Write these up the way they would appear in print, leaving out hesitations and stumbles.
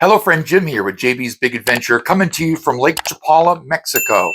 Hello, friend Jim here with JB's Big Adventure, coming to you from Lake Chapala, Mexico.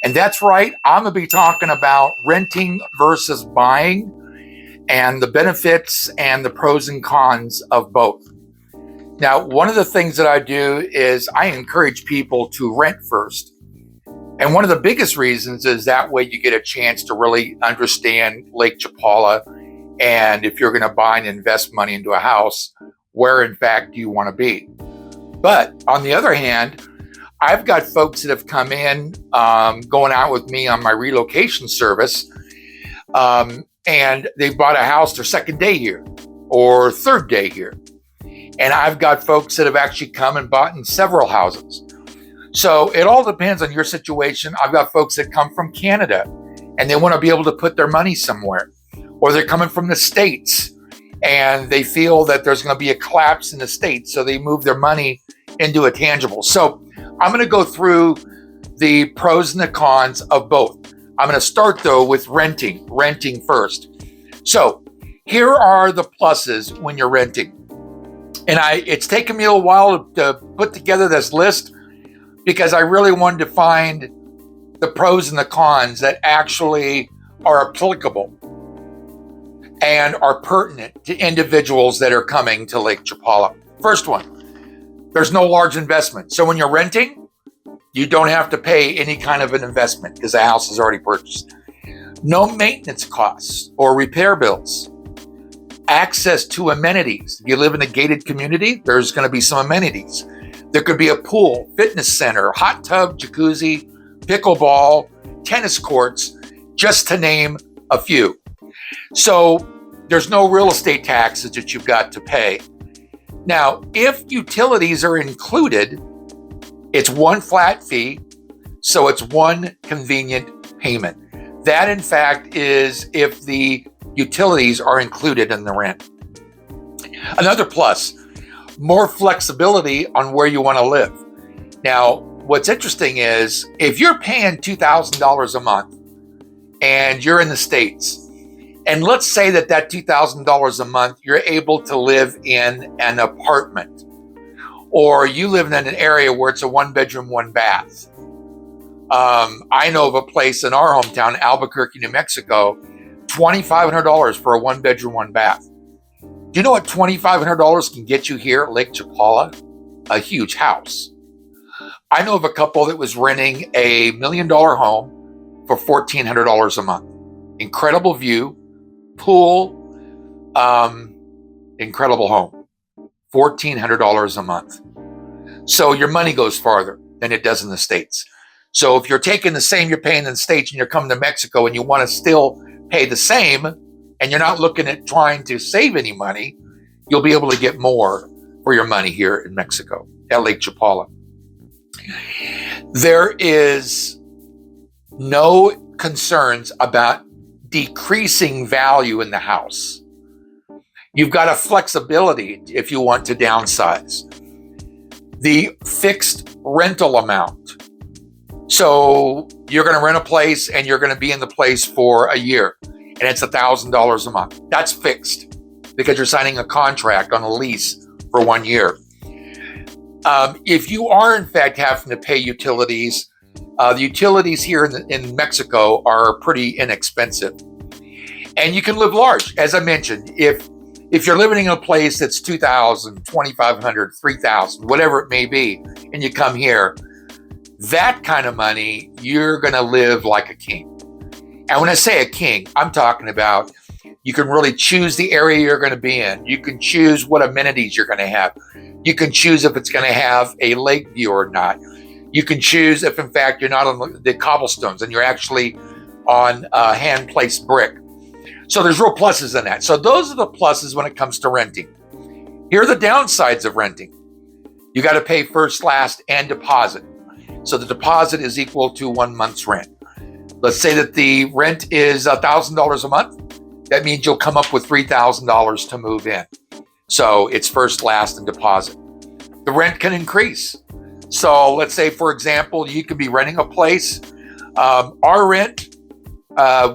And that's right, I'm going to be talking about renting versus buying and the benefits and the pros and cons of both. Now, one of the things that I do is I encourage people to rent first. And one of the biggest reasons is that way you get a chance to really understand Lake Chapala. And if you're going to buy and invest money into a house, where in fact do you want to be? But on the other hand, I've got folks that have come in going out with me on my relocation service, and they bought a house their second day here or third day here. And I've got folks that have actually come and bought in several houses. So it all depends on your situation. I've got folks that come from Canada and they want to be able to put their money somewhere, or they're coming from the States and they feel that there's going to be a collapse in the States, so they move their money into a tangible. So I'm going to go through the pros and the cons of both. I'm going to start though with renting first. So here are the pluses when you're renting. And it's taken me a while to put together this list because I really wanted to find the pros and the cons that actually are applicable and are pertinent to individuals that are coming to Lake Chapala. First one, there's no large investment. So when you're renting, you don't have to pay any kind of an investment because the house is already purchased. No maintenance costs or repair bills. Access to amenities. If you live in a gated community, there's going to be some amenities. There could be a pool, fitness center, hot tub, jacuzzi, pickleball, tennis courts, just to name a few. So there's no real estate taxes that you've got to pay. Now, if utilities are included, it's one flat fee, so it's one convenient payment. That, in fact, is if the utilities are included in the rent. Another plus, more flexibility on where you want to live. Now, what's interesting is if you're paying $2,000 a month and you're in the States, and let's say that $2,000 a month, you're able to live in an apartment, or you live in an area where it's a 1-bedroom, 1-bath. I know of a place in our hometown, Albuquerque, New Mexico, $2,500 for a 1-bedroom, 1-bath. Do you know what $2,500 can get you here at Lake Chapala? A huge house. I know of a couple that was renting a $1 million home for $1,400 a month. Incredible view, pool, incredible home, $1,400 a month. So your money goes farther than it does in the States. So if you're taking the same you're paying in the States and you're coming to Mexico and you want to still pay the same and you're not looking at trying to save any money, you'll be able to get more for your money here in Mexico at Lake Chapala. There is no concerns about decreasing value in the house. You've got a flexibility if you want to downsize. The fixed rental amount. So you're going to rent a place and you're going to be in the place for a year and it's $1,000 a month. That's fixed because you're signing a contract on a lease for 1 year. If you are in fact having to pay utilities, the utilities here in Mexico are pretty inexpensive. And you can live large. As I mentioned, if you're living in a place that's $2,000, $2,500, $3,000, whatever it may be, and you come here, that kind of money, you're going to live like a king. And when I say a king, I'm talking about you can really choose the area you're going to be in. You can choose what amenities you're going to have. You can choose if it's going to have a lake view or not. You can choose if, in fact, you're not on the cobblestones and you're actually on hand-placed brick. So there's real pluses in that. So those are the pluses when it comes to renting. Here are the downsides of renting. You got to pay first, last, and deposit. So the deposit is equal to 1 month's rent. Let's say that the rent is $1,000 a month. That means you'll come up with $3,000 to move in. So it's first, last, and deposit. The rent can increase. So let's say, for example, you could be renting a place. Our rent,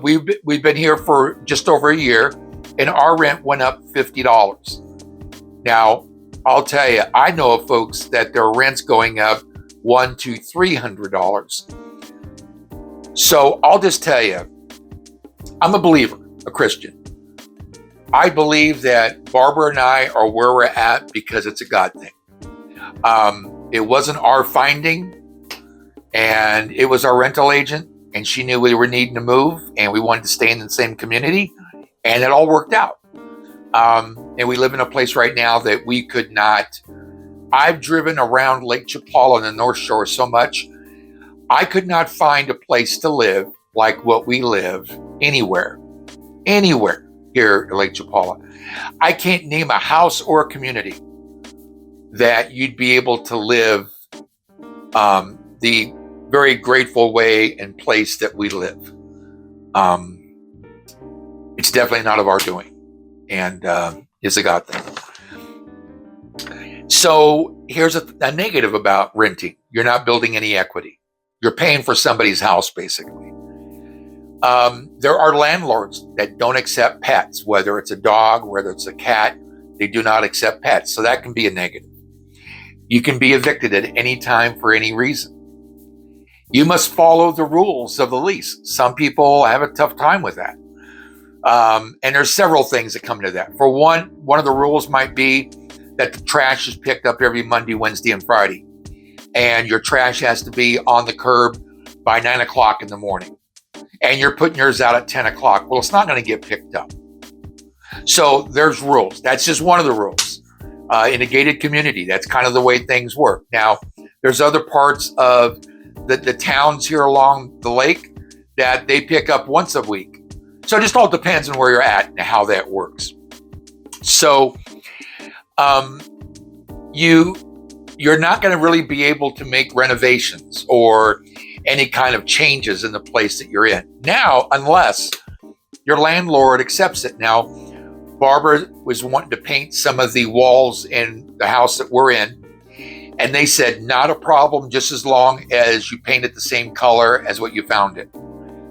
we've been here for just over a year, and our rent went up $50. Now, I'll tell you, I know of folks that their rent's going up $100 to $300. So I'll just tell you, I'm a believer, a Christian. I believe that Barbara and I are where we're at because it's a God thing. It wasn't our finding, and it was our rental agent, and she knew we were needing to move, and we wanted to stay in the same community, and it all worked out. And we live in a place right now that we could not. I've driven around Lake Chapala on the North Shore so much, I could not find a place to live like what we live anywhere here at Lake Chapala. I can't name a house or a community that you'd be able to live the very grateful way and place that we live. It's definitely not of our doing, and it's a God thing. So here's a negative about renting. You're not building any equity. You're paying for somebody's house, basically. There are landlords that don't accept pets, whether it's a dog, whether it's a cat. They do not accept pets, so that can be a negative. You can be evicted at any time for any reason. You must follow the rules of the lease. Some people have a tough time with that. And there's several things that come to that. For one of the rules might be that the trash is picked up every Monday, Wednesday, and Friday. And your trash has to be on the curb by 9 o'clock in the morning. And you're putting yours out at 10 o'clock. Well, it's not going to get picked up. So there's rules. That's just one of the rules. In a gated community, that's kind of the way things work. Now, there's other parts of the towns here along the lake that they pick up once a week. So it just all depends on where you're at and how that works. So you're not going to really be able to make renovations or any kind of changes in the place that you're in now, unless your landlord accepts it. Now, Barbara was wanting to paint some of the walls in the house that we're in, and they said, not a problem, just as long as you paint it the same color as what you found it.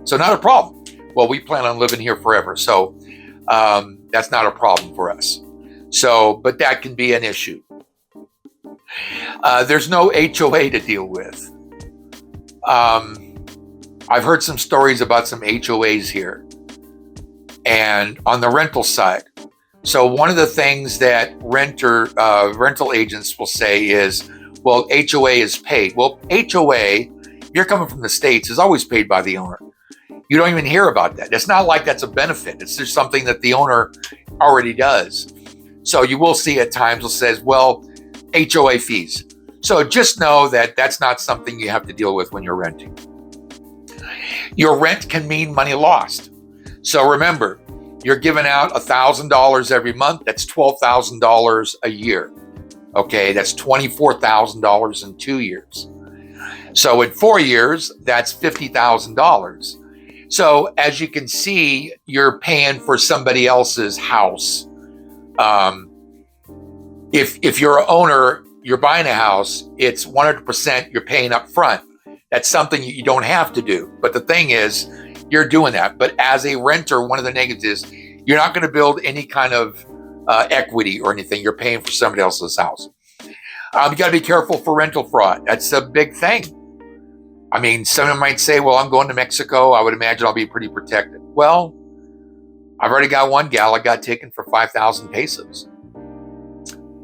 So not a problem. Well, we plan on living here forever, so that's not a problem for us. So, but that can be an issue. There's no HOA to deal with. I've heard some stories about some HOAs here, and on the rental side. So one of the things that rental agents will say is, well, HOA is paid. Well, HOA, if you're coming from the States, is always paid by the owner. You don't even hear about that. It's not like that's a benefit. It's just something that the owner already does. So you will see at times it says, well, HOA fees. So just know that that's not something you have to deal with when you're renting. Your rent can mean money lost. So remember, you're giving out $1,000 every month. That's $12,000 a year. Okay, that's $24,000 in 2 years. So in 4 years, that's $50,000. So as you can see, you're paying for somebody else's house. If you're an owner, you're buying a house, it's 100% you're paying up front. That's something you don't have to do. But the thing is, you're doing that. But as a renter, one of the negatives is you're not going to build any kind of equity or anything. You're paying for somebody else's house. You got to be careful for rental fraud. That's a big thing. I mean, someone might say, well, I'm going to Mexico. I would imagine I'll be pretty protected. Well, I've already got one gal I got taken for 5,000 pesos.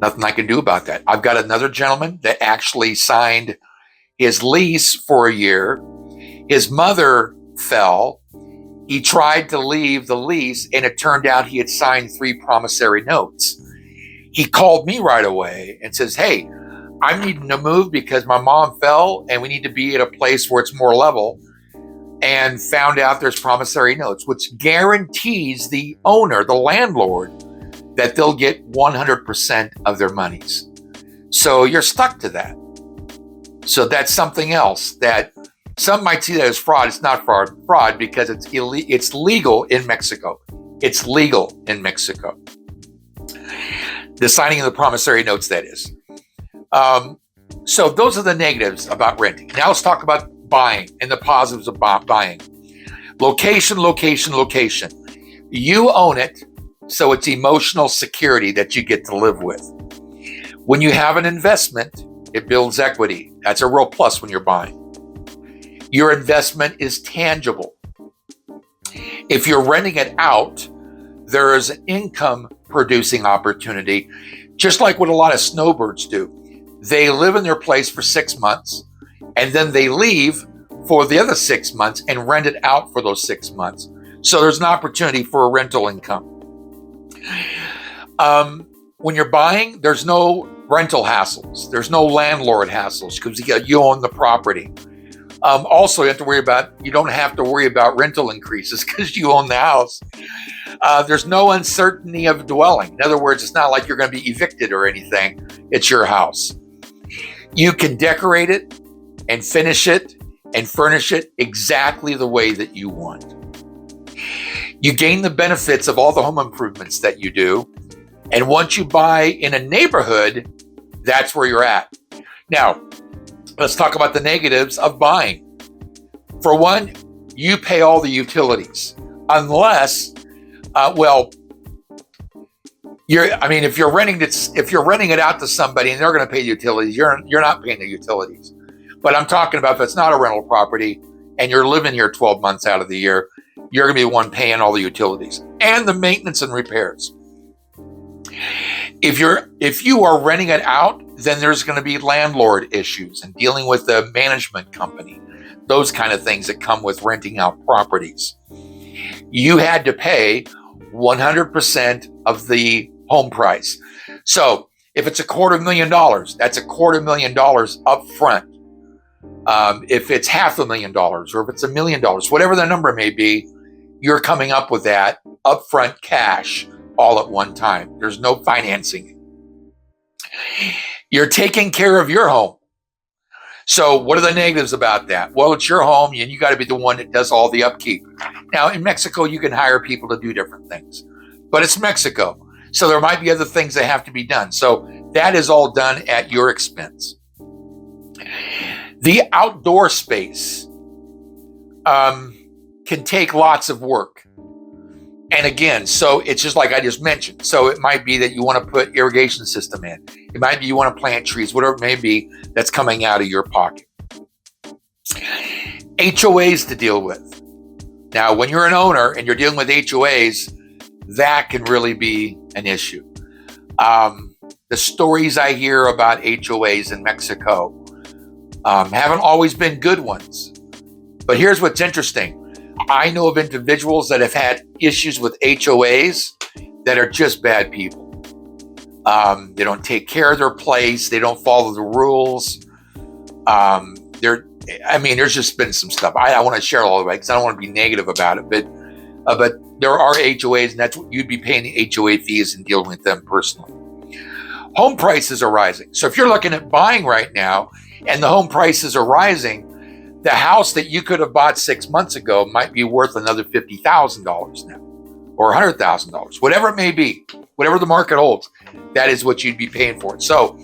Nothing I can do about that. I've got another gentleman that actually signed his lease for a year. His mother fell. He tried to leave the lease, and it turned out he had signed 3 promissory notes. He called me right away and says, hey, I'm needing to move because my mom fell and we need to be at a place where it's more level, and found out there's promissory notes, which guarantees the owner, the landlord, that they'll get 100% of their monies. So you're stuck to that. So that's something else that some might see that as fraud. It's not fraud because it's legal in Mexico. It's legal in Mexico. The signing of the promissory notes, that is. So those are the negatives about renting. Now let's talk about buying and the positives of buying. Location, location, location. You own it, so it's emotional security that you get to live with. When you have an investment, it builds equity. That's a real plus when you're buying. Your investment is tangible. If you're renting it out, there is an income producing opportunity, just like what a lot of snowbirds do. They live in their place for 6 months, and then they leave for the other 6 months and rent it out for those 6 months. So there's an opportunity for a rental income. When you're buying, there's no rental hassles. There's no landlord hassles because you own the property. Also, you don't have to worry about rental increases because you own the house. There's no uncertainty of dwelling. In other words, it's not like you're going to be evicted or anything. It's your house. You can decorate it and finish it and furnish it exactly the way that you want. You gain the benefits of all the home improvements that you do. And once you buy in a neighborhood, that's where you're at. Now, let's talk about the negatives of buying. For one, you pay all the utilities, unless, if you're renting it out to somebody and they're going to pay the utilities, you're not paying the utilities. But I'm talking about if it's not a rental property and you're living here 12 months out of the year, you're going to be the one paying all the utilities and the maintenance and repairs. If you are renting it out, then there's going to be landlord issues and dealing with the management company, those kind of things that come with renting out properties. You had to pay 100% of the home price. So if it's $250,000, that's $250,000 up front. If it's $500,000 or if it's $1 million, whatever the number may be, you're coming up with that upfront cash all at one time. There's no financing. You're taking care of your home. So what are the negatives about that? Well, it's your home and you got to be the one that does all the upkeep. Now, in Mexico, you can hire people to do different things, but it's Mexico. So there might be other things that have to be done. So that is all done at your expense. The outdoor space can take lots of work. And again, so it's just like I just mentioned. So it might be that you want to put irrigation system in. It might be you want to plant trees, whatever it may be that's coming out of your pocket. HOAs to deal with. Now, when you're an owner and you're dealing with HOAs, that can really be an issue. The stories I hear about HOAs in Mexico haven't always been good ones. But here's what's interesting. I know of individuals that have had issues with HOAs that are just bad people. They don't take care of their place. They don't follow the rules. There's just been some stuff. I want to share all of it because I don't want to be negative about it. But there are HOAs, and that's what you'd be paying the HOA fees and dealing with them personally. Home prices are rising. So if you're looking at buying right now and the home prices are rising, the house that you could have bought 6 months ago might be worth another $50,000 now, or $100,000, whatever it may be, whatever the market holds, that is what you'd be paying for it. So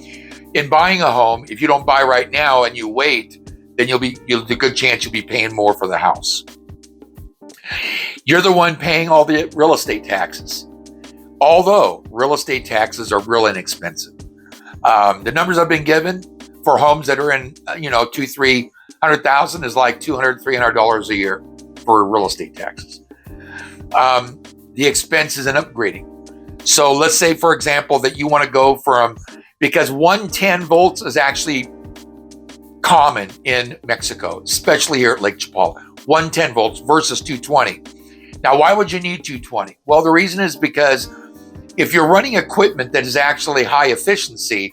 in buying a home, if you don't buy right now and you wait, then there's a good chance you'll be paying more for the house. You're the one paying all the real estate taxes. Although real estate taxes are real inexpensive. The numbers I've been given for homes that are in, $200,000-300,000 is like $200-300 a year for real estate taxes. The expenses in upgrading. So let's say, for example, that you want to go because 110 volts is actually common in Mexico, especially here at Lake Chapala. 110 volts versus 220. Now, why would you need 220? Well, the reason is because if you're running equipment that is actually high efficiency,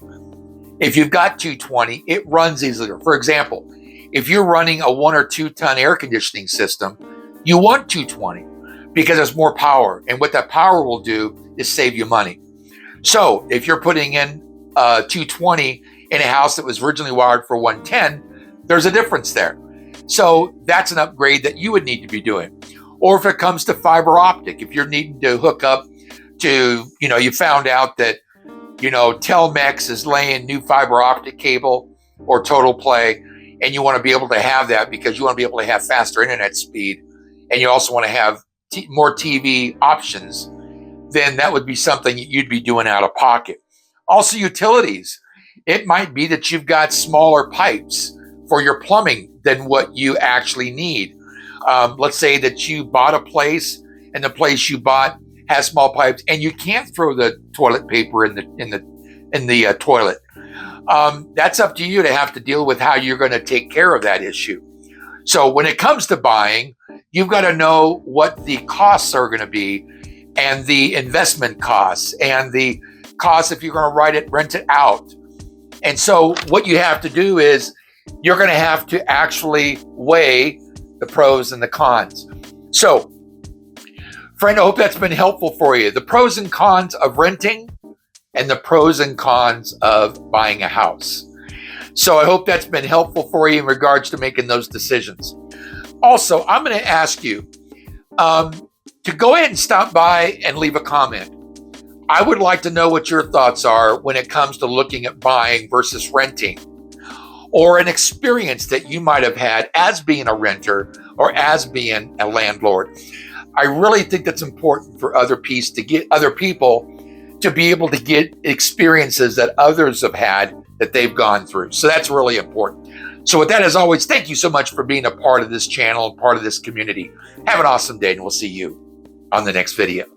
if you've got 220, it runs easier. For example, if you're running a 1 or 2 ton air conditioning system, you want 220 because it's more power. And what that power will do is save you money. So if you're putting in 220 in a house that was originally wired for 110, there's a difference there. So that's an upgrade that you would need to be doing. Or if it comes to fiber optic, if you're needing to hook up to, you found out that, Telmex is laying new fiber optic cable or Total Play, and you want to be able to have that because you want to be able to have faster internet speed, and you also want to have more TV options, then that would be something you'd be doing out of pocket. Also, utilities. It might be that you've got smaller pipes for your plumbing than what you actually need. Let's say that you bought a place and the place you bought has small pipes and you can't throw the toilet paper in the toilet. That's up to you to have to deal with how you're going to take care of that issue. So when it comes to buying, you've got to know what the costs are going to be, and the investment costs, and the costs if you're going to rent it out. And so what you have to do is you're going to have to actually weigh the pros and the cons. So, friend, I hope that's been helpful for you. The pros and cons of renting and the pros and cons of buying a house. So I hope that's been helpful for you in regards to making those decisions. Also, I'm going to ask you to go ahead and stop by and leave a comment. I would like to know what your thoughts are when it comes to looking at buying versus renting, or an experience that you might have had as being a renter or as being a landlord. I really think that's important for other people to be able to get experiences that others have had that they've gone through. So that's really important. So with that, as always, thank you so much for being a part of this channel and part of this community. Have an awesome day, and we'll see you on the next video.